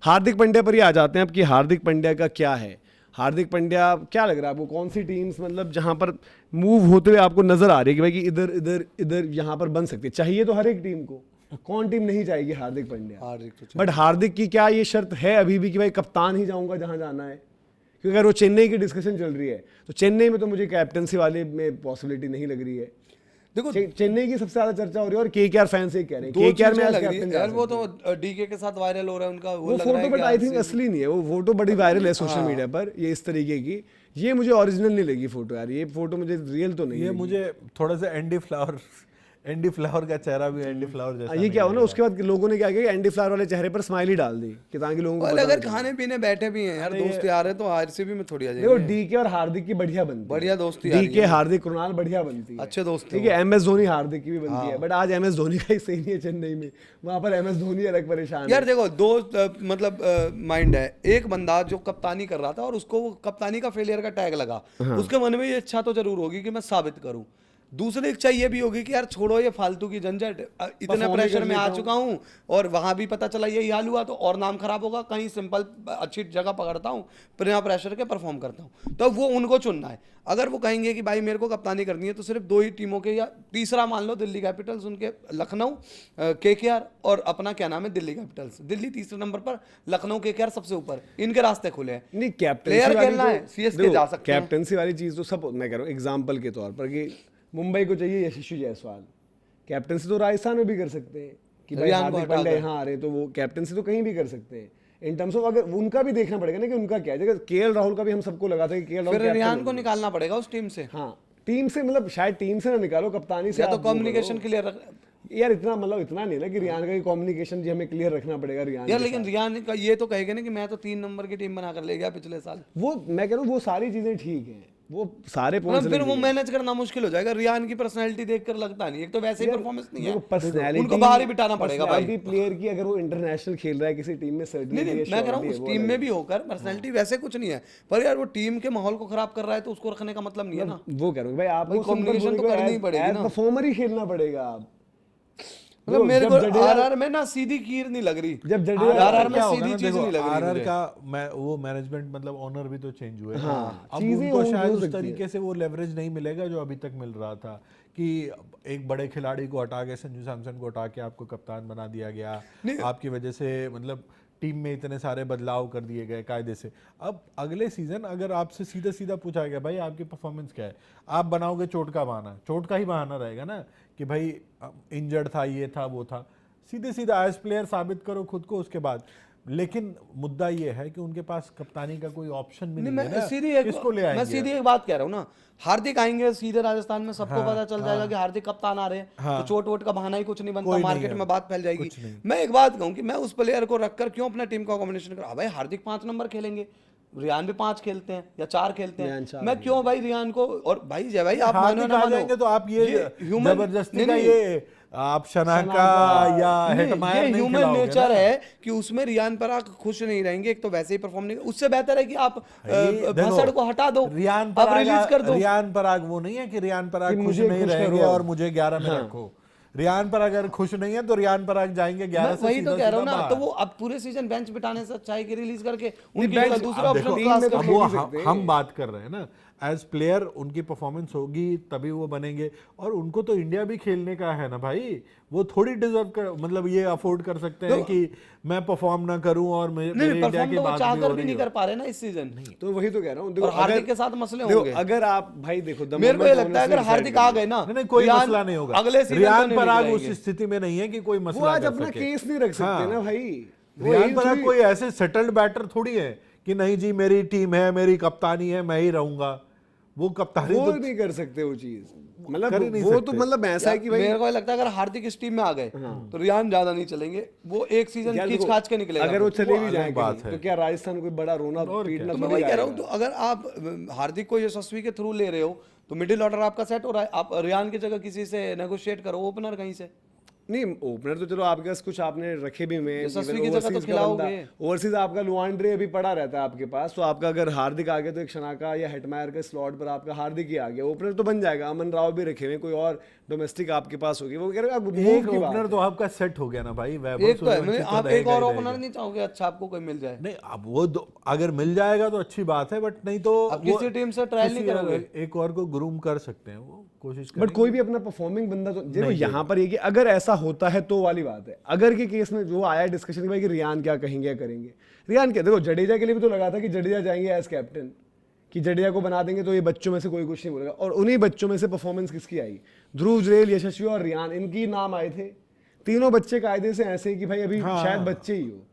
हार्दिक पांड्या पर ही आ जाते हैं अब कि हार्दिक पांड्या का क्या है। हार्दिक पांड्या क्या लग रहा है आपको, कौन सी टीम्स मतलब जहां पर मूव होते हुए आपको नजर आ रही है कि भाई कि इधर इधर इधर यहाँ पर बन सकती है? चाहिए तो हर एक टीम को, कौन टीम नहीं चाहेगी हार्दिक पांड्या? हार्दिक तो बट हार्दिक की क्या ये शर्त है अभी भी कि भाई कप्तान ही जाऊंगा जहां जाना है? क्योंकि अगर वो चेन्नई की डिस्कशन चल रही है तो चेन्नई में तो मुझे कैप्टनसी वाले में पॉसिबिलिटी नहीं लग रही है। देखो चेन्नई की सबसे ज्यादा चर्चा हो रही है और केकेआर फैंस ये कह रहे हैं दो केकेआर में चीजें आज लग रही कैप्टन है जा यार, वो सकते हैं। तो डीके के साथ वायरल हो रहा है उनका, वो लग रहा फोटो है बट कि आई थिंक RCB असली नहीं है, वो फोटो बड़ी वायरल है सोशल मीडिया पर, ये इस तरीके की। ये मुझे ओरिजिनल नहीं लगी फोटो यार, ये फोटो मुझे रियल तो नहीं ये लगी। मुझे थोड़ा सा एंडी फ्लावर का चेहरा भी एंडी फ्लावर जैसा ये क्या हो ना, उसके बाद लोगों ने क्या किया, एंडी फ्लावर वाले चेहरे पर स्माइली डाल दी कि ताकि लोगों को और पता अगर ना चले। खाने पीने बैठे भी हैं यार, दोस्त यार है तो RCB में थोड़ी आ देखो जाएंगे। डीके और हार्दिक की बढ़िया बनती है, बढ़िया दोस्ती आ रही डीके है। हार्दिक कृणाल बढ़िया बनती है, अच्छे दोस्त ठीक हैं है। MS धोनी हार्दिक की भी बनती है, बट आज MS धोनी का ही सही नहीं है चेन्नई में, वहां पर MS धोनी अलग परेशान यार। है। देखो दो मतलब माइंड है। एक बंदा जो कप्तानी कर रहा था और उसको वो कप्तानी का फेलियर का टैग लगा, उसके मन में ये इच्छा तो जरूर होगी कि मैं साबित करूं। दूसरी इच्छा ये भी होगी कि यार छोड़ो ये फालतू की झंझट, इतने Perform प्रेशर कर में आ लेता चुका हूँ और वहां भी पता चला यही हाल हुआ तो और नाम खराब होगा। कहीं सिंपल अच्छी जगह पकड़ता हूँ, बिना प्रेशर के परफॉर्म करता हूँ। तो वो उनको चुनना है। अगर वो कहेंगे कि भाई मेरे को कप्तानी करनी है तो सिर्फ दो ही टीमों के, या तीसरा मान लो दिल्ली कैपिटल्स, उनके लखनऊ KKR और अपना क्या नाम है दिल्ली कैपिटल्स। दिल्ली तीसरे नंबर पर, लखनऊ KKR सबसे ऊपर, इनके रास्ते खुले हैं। नहीं कैप्टनसी प्लेयर वाली खेलना तो- है CSK देखो, जा सकते हैं। कैप्टनसी वाली चीज तो सब मैं कह रहा हूँ एग्जांपल के तौर पर कि मुंबई को चाहिए यशस्वी जायसवाल, कैप्टनसी तो राजस्थान में भी कर सकते हैं कि भाई रियान को हार्दिक हटा पांड्या कर। यहाँ आ रहे तो वो कैप्टनसी तो कहीं भी कर सकते हैं। इन टर्म्स ऑफ अगर उनका भी देखना पड़ेगा ना कि उनका क्या है, जगह KL राहुल का भी हम सबको लगा था कि KL राहुल फिर कैप्टन रियान को होंगे। निकालना पड़ेगा उस टीम से, हाँ टीम से, मतलब शायद टीम से ना निकालो, कप्तानी से या तो आप वो कम्युनिकेशन करो। क्लियर यार इतना मतलब इतना नहीं ना कि रियान का कम्युनिकेशन जी हमें क्लियर रखना पड़ेगा रियान यार। के लेकिन साथ। रियान का ये तो कहेगा ना कि मैं तो 3 नंबर की टीम बना कर ले गया पिछले साल। वो मैं कह रहा हूँ वो सारी चीजें ठीक हैं, वो सारे मतलब पॉइंट्स फिर वो मैनेज करना मुश्किल हो जाएगा। रियान की पर्सनैलिटी देखकर लगता नहीं, एक तो वैसे ही परफॉर्मेंस नहीं है, पर्सनैलिटी उनको बाहर ही बिठाना पड़ेगा भाई। प्लेयर की अगर वो इंटरनेशनल खेल रहा है किसी टीम में नहीं नहीं, सर्टेनिटी मैं कह रहा हूँ उस टीम में भी होकर पर्सनैलिटी वैसे कुछ नहीं है, पर यार वो टीम के माहौल को खराब कर रहा है तो उसको रखने का मतलब नहीं है ना। वो कह रहा हूँ भाई आपको भाई communication तो करनी ही पड़ेगी ना। परफॉर्मर ही खेलना पड़ेगा आप। मतलब देखो, मेरे जब को जडेजा- आरआर में ना सीधी खीर नहीं लग रही। जब जडेजा आरआर में क्या होगा सीधी ना, चीज देखो नहीं लग रही आरआर मुझे। का वो मैनेजमेंट मतलब ओनर भी तो चेंज हुए। हाँ, अब चीजें उनको हो शायद सकती उस है। तरीके से वो लेवरेज नहीं मिलेगा जो अभी तक मिल रहा था कि एक बड़े खिलाड़ी को हटा के, संजू सैमसन को हटा के आपको कप्तान बना दिया गया, आपकी वजह से मतलब टीम में इतने सारे बदलाव कर दिए गए कायदे से। अब अगले सीजन अगर आपसे सीधा सीधा पूछा गया भाई आपकी परफॉर्मेंस क्या है, आप बनाओगे चोट का बहाना, चोट का ही बहाना रहेगा ना कि भाई इंजर्ड था, ये था, वो था। सीधे सीधा एज प्लेयर साबित करो खुद को उसके बाद। लेकिन मुद्दा ये है कि उनके पास कप्तानी का कोई ऑप्शन भी नहीं है ना, किसको ले मैं आएंगे? सीधी एक बात कह रहा हूँ ना, हार्दिक आएंगे सीधे राजस्थान में, सबको पता चल जाएगा कि हार्दिक कप्तान आ रहे हैं, तो चोट वोट का बहाना ही कुछ नहीं बनता, मार्केट में बात फैल जाएगी। मैं एक बात कहूँ कि मैं उस प्लेयर को रखकर क्यों अपना टीम का कॉम्बिनेशन करूँ? भाई हार्दिक 5 नंबर खेलेंगे, रियान भी 5 खेलते हैं या 4 खेलते हैं, मैं क्यों भाई रियान को? और भाई जय भाई आप मानो ना आ मानो जाएंगे तो आप ये ह्यूमन जबरदस्ती का ये आप शना का या हेटमायर ये नहीं ह्यूमन खिलाओगे नेचर ना। है कि उसमें रियान पराग खुश नहीं रहेंगे। एक तो वैसे ही परफॉर्म नहीं, उससे बेहतर है कि आप देखो, भसड़ को हटा दो, रियान आप पराग रिलीज कर दो। रियान पराग वो नहीं है कि रियान पराग खुश मुझे नहीं खुश रहेंगे करो और मुझे 11 में रखो। रियान पराग अगर खुश नहीं है तो रियान पराग जाएंगे 11 मैं से वही सीधा तो कह रहा हूँ सीधा ना, तो बाहर। वो अब पूरे सीजन बेंच बिठाने से अच्छा है कि रिलीज करके उनकी bench- जगह दूसरा अब ऑप्शन देखो, क्लास में तो कर अब लो। वो हम बात कर रहे हैं ना एज प्लेयर, उनकी परफॉर्मेंस होगी तभी वो बनेंगे। और उनको तो इंडिया भी खेलने का है ना भाई, वो थोड़ी डिजर्व कर, मतलब ये अफोर्ड कर सकते हैं कि मैं परफॉर्म ना करूं और मेरे नहीं इंडिया परफॉर्म की तो वो बात भी चाहकर हो भी रही नहीं हो। कर पा रहे ना इस सीजन। तो वही तो कह रहा हूँ। देखो, और हार्दिक अगर- के साथ मसले देखो, होंगे। अगर आप भाई देखो the मेरे को moment ये लगता है अगर honestly हार्दिक decide आ कर गए ना, नहीं कोई रियान मसला नहीं होगा। अगले सीजन रियान तो नहीं पराग निकलेंगे। उस स्थिति में नहीं है कि कोई वो मसला आज कर अपना सके। केस नहीं रख सकते ना भाई। वो रियान यही पराग थोड़ी- कोई ऐसे सेटल्ड बैटर थोड़ी है कि नहीं जी मेरी टीम है, मेरी कप्तानी है, मैं ही रहूंगा। वो कप्तानी वो तो नहीं कर सकते वो चीज, कर ही मतलब नहीं वो तो सकते। मतलब ऐसा है कि भाई मेरे को ये लगता है अगर हार्दिक इस टीम में आ गए तो रियान ज्यादा नहीं चलेंगे, वो एक सीजन यार खींच देखो, खाच के निकलेगा। अगर वो फिर। चले भी अलग जाए बात कहीं, है। तो क्या राजस्थान कोई बड़ा रोना पीटना तो मैं थोड़ी वही कह रहा हूँ, आएगा। तो अगर आप हार्दिक को यशस्वी के थ्रू ले रहे हो तो मिडिल ऑर्डर आपका सेट हो रहा है, आप रियान की जगह किसी से नेगोशिएट करो, ओपनर कहीं से। नहीं ओपनर तो चलो आपके पास कुछ आपने रखे भी हुए हैं, यशस्वी even की जगह तो overseas का खिलाओगे। बंदा- ओवरसीज आपका लुआंड्रे अभी पड़ा रहता है आपके पास, तो आपका अगर हार्दिक आ गया तो एक शनाका या हेटमायर के स्लॉट पर आपका हार्दिक ही आ गया, ओपनर तो बन जाएगा। अमन राव भी रखे हुए, कोई और डोमेस्टिक आपके पास होगी, वो कह रहे हैं एक ओपनर तो आपका सेट हो गया ना भाई, वैभव एक तो है, सूर्यवंशी तो आप एक रहेगा और ही ओपनर रहेगा। नहीं चाहोगे अच्छा आपको कोई मिल जाए? नहीं अब वो अगर मिल जाएगा तो अच्छी बात है, बट नहीं तो आप किसी टीम से ट्रायल नहीं करोगे? एक और को ग्रूम कर सकते हैं, वो कोशिश बट कोई भी अपना परफॉर्मिंग बंदा तो देखो यहाँ पर ये कि अगर ऐसा होता है तो वाली बात है। अगर के केस में जो आया डिस्कशन भाई कि रियान क्या कहेंगे या करेंगे, रियान क्या, देखो जडेजा के लिए भी तो लगा था कि जडेजा जाएंगे एज कैप्टन, कि जडेजा को बना देंगे तो ये बच्चों में से कोई कुछ नहीं बोलेगा, और उन्हीं बच्चों में से परफॉर्मेंस किसकी आई? ध्रुव जुरेल, यशस्वी और रियान, इनकी नाम आए थे। तीनों बच्चे कायदे से ऐसे कि भाई अभी शायद बच्चे ही हो।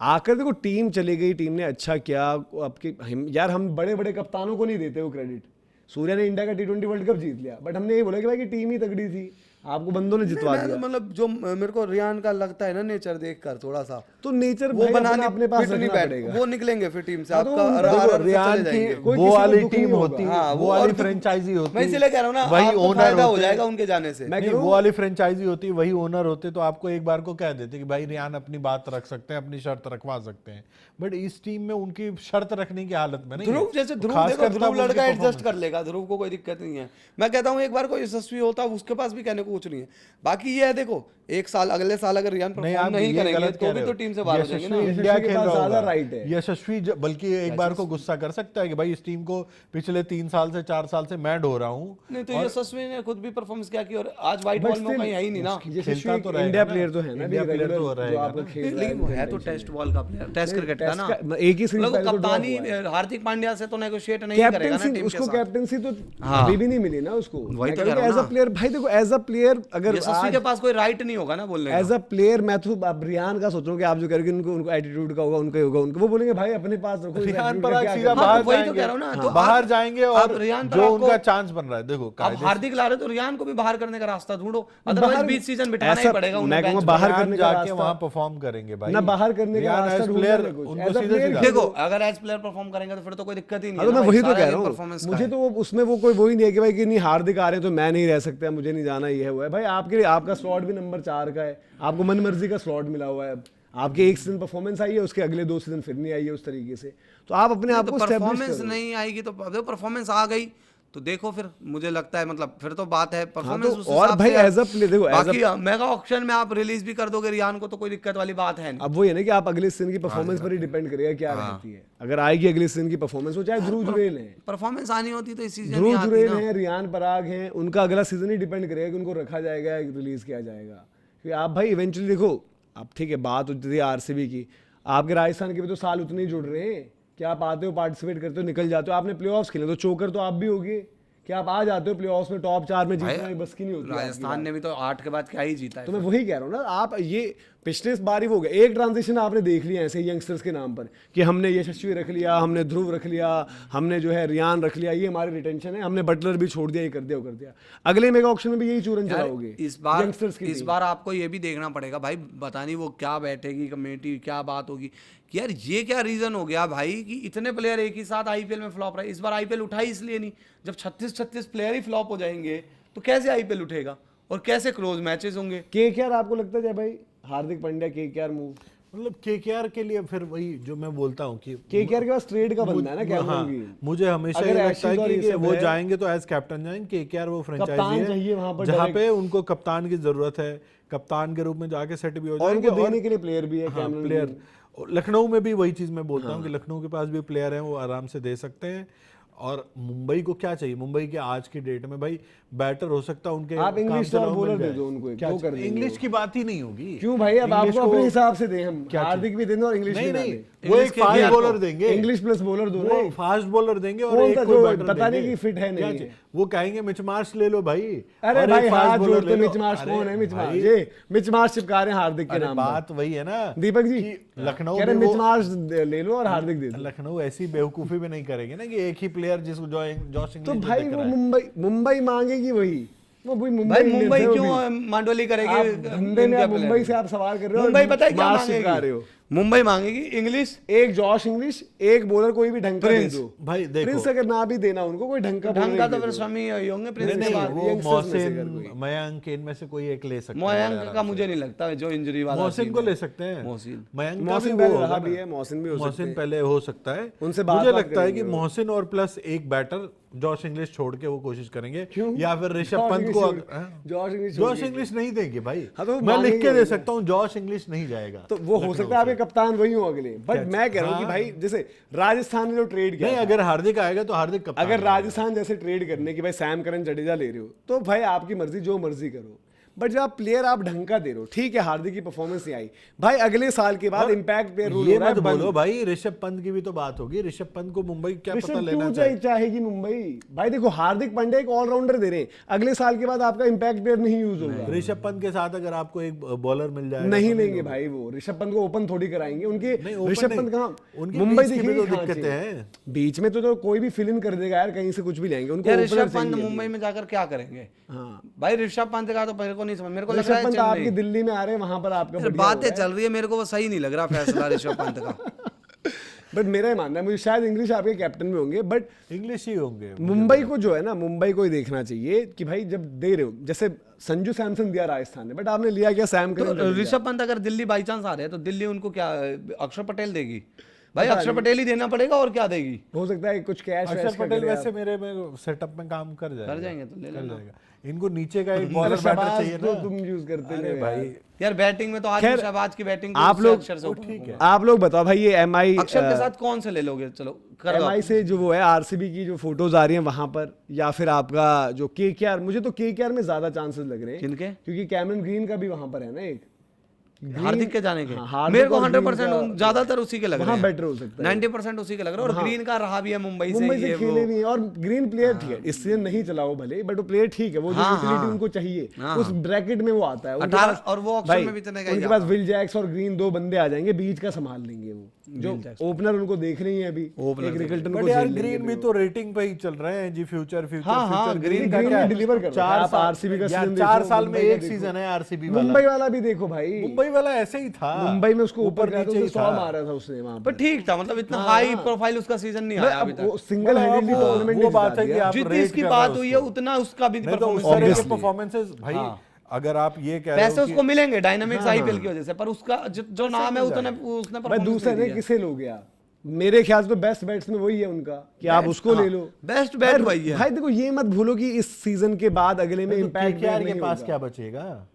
आकर देखो टीम चली गई, टीम ने अच्छा किया। आपके यार हम बड़े बड़े कप्तानों को नहीं देते वो क्रेडिट। सूर्या ने इंडिया का T20 वर्ल्ड कप जीत लिया, बट हमने ये बोला कि भाई कि टीम ही तगड़ी थी, आपको बंदों ने जितवा मैं दिया। मतलब जो मेरे को रियान का लगता है ना नेचर देखकर थोड़ा सा, तो नेचर वो बनाने अपने पास फिट नहीं रखना बैठ, पड़ेगा। वो निकलेंगे फिर टीम से हाँ, तो आपका उन- RR देखो से रियान चले जाएंगे। की कोई वो किसी को वाली दुख नहीं टीम होगा। होती, हाँ, वो वो वाली और फ्रेंचाइजी होती, मैं इसीलिए कह रहा हूँ ना, वही आपको ओनर फायदा हो होते, जाएगा उनके जाने से। नहीं वो वाली फ्रेंचाइजी होती, वही ओनर होते तो आपको एक बार को कह देते कि भाई रियान अपनी बात रख सकते हैं, अपनी शर्त रखवा सकते हैं, बट इस टीम में उनकी शर्त रखने की हालत में नहीं है। ध्रुव जैसे ध्रुव खासकर देखो, ध्रुव तब उनकी लड़का एडजस्ट performance। कर लेगा, ध्रुव को कोई दिक्कत नहीं है। मैं कहता हूँ एक बार कोई यशस्वी होता उसके पास भी कहने को कुछ नहीं है। बाकी ये है देखो, एक साल अगले साल अगर रियान नहीं परफॉर्म आप नहीं ये करेंगे गलत तो कह भी रहे तो हो। टीम से बाहर हो जाएंगे यशस्वी ना। इंडिया यशस्वी के खेल पास रहा ज्यादा होगा। right है। यशस्वी बल्कि एक बार को गुस्सा कर सकता है कि भाई इस टीम को पिछले 3 साल से 4 साल से मैं ढो रहा हूँ। नहीं तो यशस्वी ने खुद भी परफॉर्मेंस क्या की, और आज व्हाइट But बॉल में still, कहीं है ही नहीं ना। खेलता तो रहेगा इंडिया ना। प्लेयर तो है ना, इंडिया प्लेयर तो जो रहेगा आपका ना। खेल रहा लेकिन वो है तो टेस्ट बॉल का प्लेयर, टेस्ट क्रिकेट का ना। एक ही सीरीज मतलब पहले तो drop कप्तानी हुआ है। हार्दिक पांड्या से तो नेगोशिएट नहीं करेगा ना कैप्टनसी टीम के उसको साथ। कैप्टनसी तो हाँ। अभी भी नहीं मिली ना उसको। वही तो कह रहा हूँ एज अ ना। प्लेयर भाई देखो, एज अ प्लेयर अगर यशस्वी के पास कोई राइट नहीं होगा ना बोलने एज का। अ प्लेयर मैं तो अब रियान का सोच रहा हूँ कि आप जो करेंगे उनको एटीट्यूड का होगा, उनका ही होगा, उनको वो बोलेंगे भाई अपने पास रखो इस रियान attitude पर का आज क्या सीधा करना? हाँ, बाहर तो वही तो जाएंगे। कह रहा हूँ ना, हाँ, तो बाहर आप- जाएंगे आप और रियान पर जो आपको- उनका चांस बन रहा है देखो आप कायदे से। हार्दिक ला रहे हो तो रियान को भी बाहर करने का रास्ता ढूंढो, अदरवाइज बाहर- बीच सीजन बिठाना ही ऐसा- पड़ेगा मैं उन्हें कहूँगा bench बाहर पर। रियान करने का जाके रास्ता- वहाँ परफॉर्म करेंगे भाई। ना बाहर करने का रियान रास्ता as ढूंढना player ना कुछ। उनको As a सीधे player सीधा देखो अगर एज प्लेयर परफॉर्म करेंगे तो फिर तो कोई दिक्कत ही नहीं हाँ, है तो ना मैं भाई, वही तो सारा कह ही रहा हूँ, performance का मुझे है। तो उसमें वो कोई वही नहीं है कि भाई कि नहीं हार्दिक आ रहे हैं तो मैं नहीं रह सकता, मुझे नहीं जाना, ये है वो है। भाई आपके लिए आपका स्लॉट भी नंबर 4 का है, आपको मन मर्जी का स्लॉट मिला हुआ है। अब आपके एक सीजन परफॉर्मेंस आई है, उसके अगले 2 सीजन फिर नहीं आई है उस तरीके से, तो आप अपने आप तो को establish परफॉर्मेंस करो। नहीं आएगी तो देखो परफॉर्मेंस आ गई तो देखो फिर मुझे लगता है मतलब फिर तो बात है परफॉर्मेंस तो उस और हिसाब भाई से है। as a player देखो, as a- बाकी मेगा ऑक्शन में आप रिलीज भी कर दोगे रियान को तो कोई दिक्कत वाली बात है नहीं। अब वो ये ना कि आप अगले सीजन की परफॉर्मेंस पर ही डिपेंड करेगा क्या रहती है। अगर आएगी अगले सीजन की परफॉर्मेंस, वो चाहे ध्रुव जुरेल है, परफॉर्मेंस आनी होती तो इस सीजन ध्रुव ही आती जुरेल ना। है, रियान पराग है, उनका अगला सीजन ही डिपेंड करेगा कि उनको रखा जाएगा या रिलीज किया जाएगा। क्योंकि आप भाई इवेंचुअली देखो, अब ठीक है बात होती थी आरसीबी की, आपके राजस्थान के भी तो साल उतने ही जुड़ रहे हैं कि आप आते हो, पार्टिसिपेट करते हो, निकल जाते हो। आपने प्लेऑफ्स खेले तो चोकर तो आप भी होगे कि आप आ जाते हो प्लेऑफ्स में, टॉप 4 में जीतना ही बस की नहीं होती आपकी राजस्थान ने भी तो 8 के बाद क्या ही जीता है। तो मैं वही कह रहा हूँ ना, आप ये पिछले बार ही हो गया एक ट्रांजिशन आपने देख लिया ऐसे यंगस्टर्स के नाम पर कि हमने यशस्वी रख लिया, हमने ध्रुव रख लिया, हमने जो है रियान रख लिया, ये हमारी रिटेंशन है, हमने बटलर भी छोड़ दिया, ये कर दिया वो कर दिया। अगले मेगा ऑक्शन में भी यही चूरन चलाओगे इस बार यंगस्टर्स की इस team। बार आपको ये भी देखना पड़ेगा भाई, पता नहीं वो क्या बैठेगी कमेटी, क्या बात होगी कि यार ये क्या रीजन हो गया भाई कि इतने प्लेयर एक ही साथ आईपीएल में फ्लॉप रहे। इस बार आईपीएल उठा ही इसलिए नहीं, जब 36 प्लेयर ही फ्लॉप हो जाएंगे तो कैसे आईपीएल उठेगा और कैसे क्लोज मैचेस होंगे। केकेआर आपको लगता है भाई हार्दिक पांड्या केकेआर मूव, मतलब केकेआर के लिए फिर वही जो मैं बोलता हूँ कि केकेआर के पास ट्रेड का बंदा है ना कैमरन हाँ, गिल। मुझे हमेशा अगर ये लगता एशिज और है ये कि सब वो है, जाएंगे तो एज कैप्टन जाएंगे। केकेआर वो कप्तान फ्रेंचाइजी चाहिए वहाँ पर है जहाँ direct। पे उनको कप्तान की जरूरत है, कप्तान के रूप में जाके सेट भी हो और जाएंगे। उनको देने के लिए प्लेयर भी है हाँ, कैमरन प्लेयर गिल। लखनऊ में भी वही चीज मैं बोलता हूँ कि लखनऊ के पास भी प्लेयर हैं, वो आराम से दे सकते हैं। और मुंबई को क्या चाहिए? मुंबई के आज की डेट में भाई बैटर हो सकता है उनके आप काम इंग्लिश से और ना बॉलर मिल दे जाए। दो उनको, क्या वो कर देंगे इंग्लिश वो। की बात ही नहीं होगी। क्यों भाई, अब इंग्लिश आपको को- अपने हिसाब से दें हम, क्या हार्दिक भी देंगे और इंग्लिश नहीं भी नहीं, डालें। वो इंग्लिश एक के फास्ट प्लेयर बॉलर को। देंगे, इंग्लिश प्लस बॉलर दो ना, वो फास्ट बॉलर देंगे और कौन एक सा कोई जो बैटर पता नहीं देंगे। कि fit है क्या नहीं चाहिए? है। वो कहेंगे मिच मार्श ले लो भाई। अरे और भाई एक फास्ट हाथ बॉलर जोड़ते ले लो। मिच मार्श अरे कौन है? मिच मार्श भाई, ये मिच मार्श चिपका रहे हैं हार्दिक के अरे नाम पर। बात वही है ना दीपक जी कि लखनऊ कह रहे में मिच वो- मार्श ले लो और हार्दिक दे दो। लखनऊ ऐसी बेवकूफी भी नहीं करेंगे ना कि एक ही प्लेयर जिसको जॉश तो इंग्लिश भाई वो मुंबई मांगेगी वही, वो भाई Indians मुंबई है वो क्यों भी। मांडोली आप करेगी? धंधे में आप मुंबई से आप सवाल कर रहे हो, मुंबई पता है क्या मार्श चिपका रहे मांगेगी? हो। मुंबई मांगेगी इंग्लिश, एक जॉश इंग्लिश, एक बॉलर कोई भी ढंग का दे प्रिंस। दो। भाई देखो, प्रिंस अगर ना भी देना उनको, कोई ढंग का ढंग का bowler तो दे फिर दो। शमी ही होंगे प्रिंस नहीं के नहीं, बाद। वो youngsters में से अगर मोहसिन, कोई। मयंक, इनमें से कोई एक ले सकता है। मयंक का मुझे नहीं लगता है, जो इंजरी वाला मोहसिन scene को है। ले सकते हैं, मोहसिन। मयंक का भी मोहसिन वो पहले होगा रहा ना। भी है, मोहसिन भी हो सकते मोहसिन हैं। पहले हो सकता है। उनसे मुझे बात लगता है कि करेंगे वो। मोहसिन और प्लस एक बैटर जॉश इंग्लिश छोड़ के वो कोशिश करेंगे, क्यों? या फिर ऋषभ जॉश पंत इंग्लिश को छोड़- हाँ? जॉश इंग्लिश छोड़ जॉश के। इंग्लिश नहीं देंगे भाई। हाँ, तो वो मैं लिख मांगेंगे के दे होगा। सकता हूँ जॉश इंग्लिश नहीं जाएगा। तो वो हो सकता है आपके कप्तान वही हो अगले, बट मैं कह रहा हूँ कि हाँ। भाई जैसे राजस्थान ने जो ट्रेड किया नहीं, था, अगर हार्दिक आएगा तो हार्दिक कप्तान अगर बनेगा। राजस्थान जैसे ट्रेड करने की भाई सैम करन जडेजा ले रहे हो, तो भाई आपकी मर्जी, जो मर्जी करो, बट जब आप प्लेयर आप ढंग का दे रहे हो, ठीक है हार्दिक की परफॉर्मेंस नहीं आई भाई, अगले साल के बाद और इम्पैक्ट प्लेयर रूल ये हो रहा है मत बंद। बोलो भाई, ऋषभ पंत की भी तो बात होगी। ऋषभ पंत को मुंबई क्या पता ऋषभ लेना क्यों चाहिए। चाहेगी मुंबई? भाई देखो हार्दिक पांड्या एक ऑलराउंडर दे रहे हैं, अगले साल के बाद आपका इम्पैक्ट प्लेयर नहीं यूज होगा। ऋषभ पंत के साथ अगर आपको एक बॉलर मिल जाएगा नहीं तो लेंगे भाई, वो ऋषभ पंत को ओपन थोड़ी कराएंगे उनके। नहीं, open ऋषभ नहीं। पंत कहाँ, उनकी मुंबई बीच की भी देखिए तो कहाँ दिक्कतें चाहिए। हैं। बीच में तो कोई भी फिल इन कर देगा यार, कहीं से कुछ भी लाएंगे उनको। यार opener ऋषभ पंत चाहिए। मुंबई में जाकर क्या करेंगे? हाँ, भाई ऋषभ पंत का तो मेरे को नहीं समझ, मेरे को लग रहा ऋषभ है पंत चेन्नई। आपकी दिल्ली में आ रहे हैं, वहां पर आपका यार बढ़िया बातें होगा। चल रही है, मेरे को वो सही नहीं लग रहा फैसला ऋषभ पंत का। बट मेरा ही मानना है, मुझे शायद इंग्लिश आपके कैप्टन में होंगे, बट इंग्लिश ही होंगे। मुंबई को जो है ना, मुंबई को ही देखना चाहिए कि भाई जब दे रहे हो, जैसे संजू सैमसन दिया राजस्थान ने, बट आपने लिया क्या सैम तो करन जडेजा। ऋषभ पंत अगर दिल्ली बाई चांस आ रहे हैं तो दिल्ली उनको क्या अक्षर पटेल देगी? भाई अक्षर पटेल ही देना पड़ेगा, और क्या देगी? हो सकता है कुछ कैश अक्षर पटेल वैसे मेरे में सेटअप में काम कर जाएगा। कर जाएंगे तो ले कर लेना। जाएगा। इनको नीचे का एक बॉलर बैटर चाहिए ना। तुम यूज करते अरे हो भाई, यार बैटिंग में तो आज खैर, शहबाज की बैटिंग आप लोग अक्षर से ऊपर ठीक है। आप लोग बताओ भाई, ये एमआई अक्षर के साथ कौन से ले लोगे? चलो कर दो एमआई से जो वो है आरसीबी की जो फोटोज आ रही हैं वहां पर, या फिर आपका जो केकेआर, मुझे तो केकेआर में ज्यादा चांसेस लग रहे हैं, किनके? क्योंकि कैमरन ग्रीन का भी वहां पर है ना एक हार्दिक के जाने के। हाँ, हार्दिक मेरे को और ग्रीन 100% का- ज्यादातर उसी के लग रहे वहाँ हैं। बेटर हो सकता है। 90% उसी के लग रहा है, और ग्रीन का रहा भी है मुंबई मुंबई से से ये खेले वो। नहीं है, और ग्रीन प्लेयर ठीक है, इस सीजन नहीं चला वो भले, बट वो प्लेयर ठीक है, वो जो हाँ, यूटिलिटी हाँ। उनको चाहिए हाँ, उस ब्रैकेट में वो आता है। उनके 18 पास- और वो ऑप्शन भाई, में भी इतने का ही उनके जाता पास विल जैक्स और ग्रीन दो बंदे आ जाएंगे, बीच का संभाल लेंगे वो, जो ओपनर उनको देख रही है अभी, एक रिकल्टन बट को यार झेल लेंगे ग्रीन भी तो रेटिंग पे ही चल रहे हैं जी। फ्यूचर हाँ, हाँ, ग्रीन ग्रीन क्या भी डिलीवर कर रहा है। आप आरसीबी का सीजन 4 साल में मुंबई का एक देखो। सीजन है आरसीबी वाला। मुंबई वाला भी देखो भाई, मुंबई वाला ऐसे ही था। मुंबई में उसको ऊपर नीचे ही 100 था। मारा था उसने वहां पर पर। ठीक था, मतलब इतना हाई प्रोफाइल उसका सीजन नहीं आया अभी तक। सिंगल हैंडेडली वो- टूर्नामेंट वो बात है कि आप जितनी रेट इसकी कर बात रहे हो हुई है उसको। उतना उसका भी नहीं तो उस परफॉर्मेंस तरह के Obviously. परफॉर्मेंस भाई, हाँ। अगर आप ये कह रहे पैसे हो उसको कि मिलेंगे डायनामिक्स आईपीएल की वजह से, पर उसका जो नाम है उतना उसने भाई परफॉर्मेंस दूसरा नहीं ने दिया। किसे लो गया, मेरे ख्याल से तो बेस्ट बैट्स में वही है उनका कि आप उसको ले लो। बेस्ट बैट वही है। भाई देखो ये मत भूलो कि इस सीजन के बाद अगले में तो इम्पैक्ट केकेआर के पास क्या बचेगा?